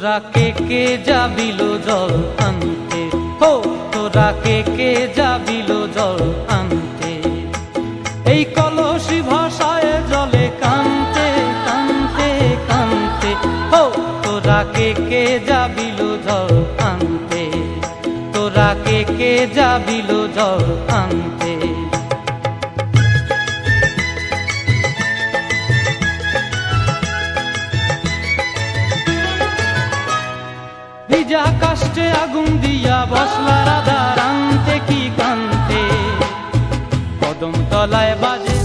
তোরা কে যাবিল জল আনতে, হো তোরা কে যাবিল জল আনতে, এই কলসি ভাষায় জলে কানতে কানতে কানতে, হো তোরা কে যাবিল জল আনতে, তোরা কে যাবিল জল আনতে। ভিজা কাষ্টে আগুন দিয়া বসলা রাধা রানতে কি কানতে, কদম তলায় বাজে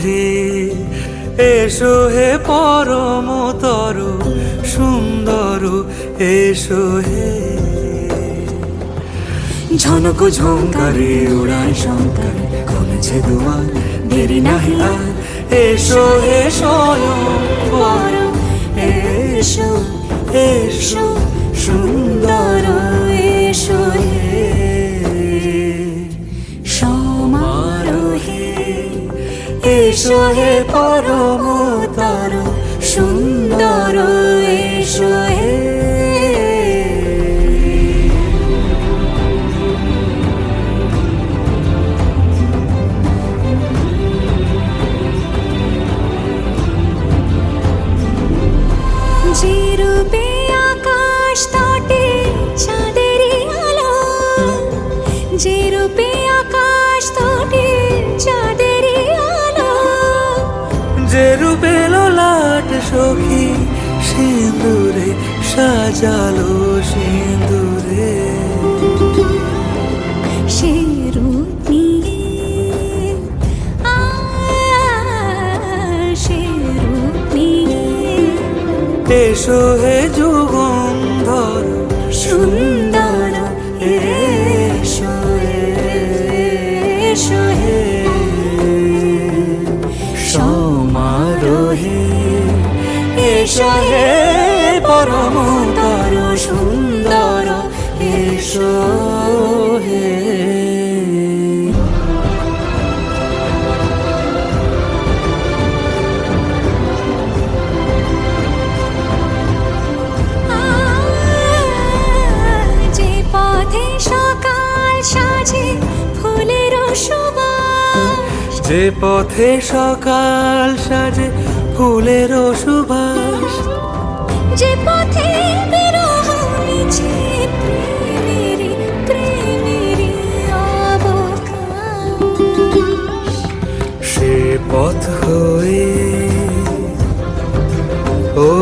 হে এসো হে পরমতর সুন্দর এসো হে। ঝনক ঝঙ্কারে উড়ায় শঙ্কর খুলেছে দুয়ার দেরি নাহি আর এসো হে স্বয়ং পরম এসো এসো সুন্দর এসো হে সমারোহে এসো হে পরমতর সুন্দর এসো হে। যে রূপে আকাশ তটে চাঁদেরই আলো, যে রূপে আকাশ তটে চাঁদেরই আলো, যে রূপে ললাট সখী সিঁদুরে সাজালো সিঁদুরে সে রূপ নিয়ে সে রূপ নিয়ে এসো হে যুগন্ধর সুন্দর এসো এসো হে সমারোহে এসো হে পরমতর সুন্দর এসো হে। যে পথে সকাল সাজে ফুলের সুবাস, যে পথে সকাল সাজে ফুলের সুবাস, যে পথে বিরহ মিছে প্রেমেরই প্রেমেরই অবকাশ, সে পথ হয়ে ও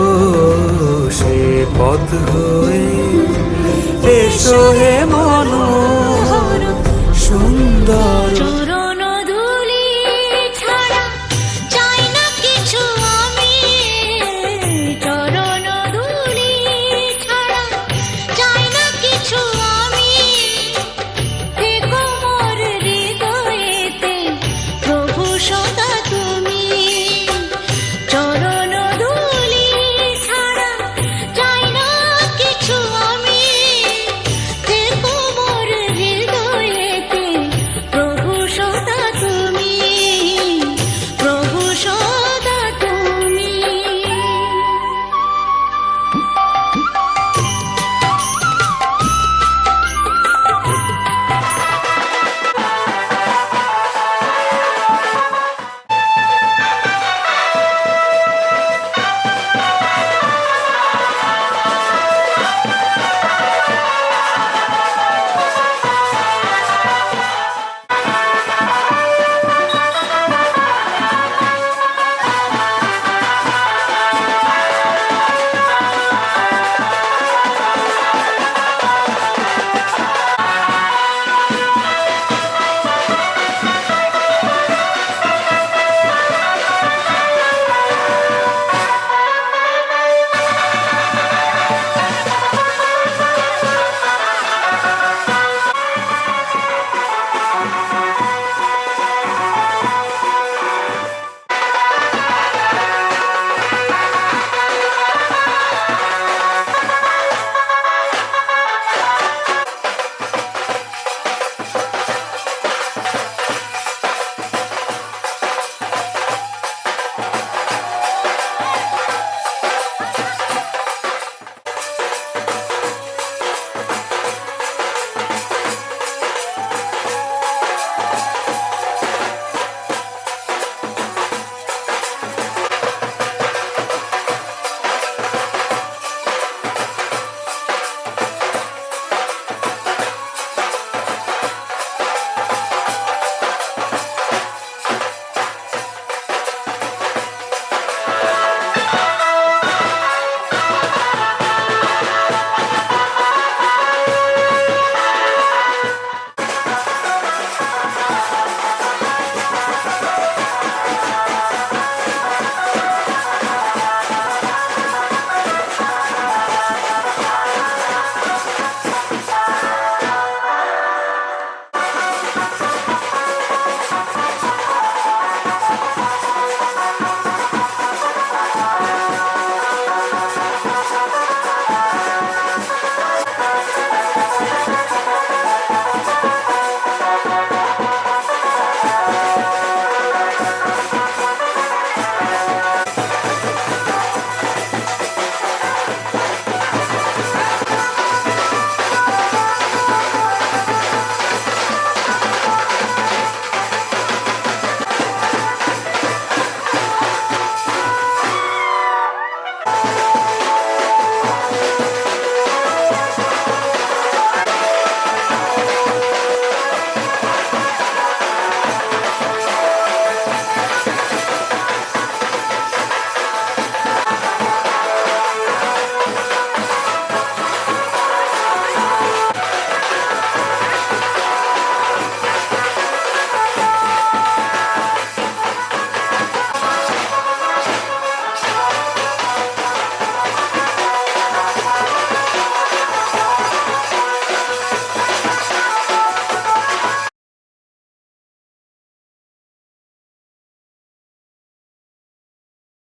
সে পথ হয়ে এসো হে মন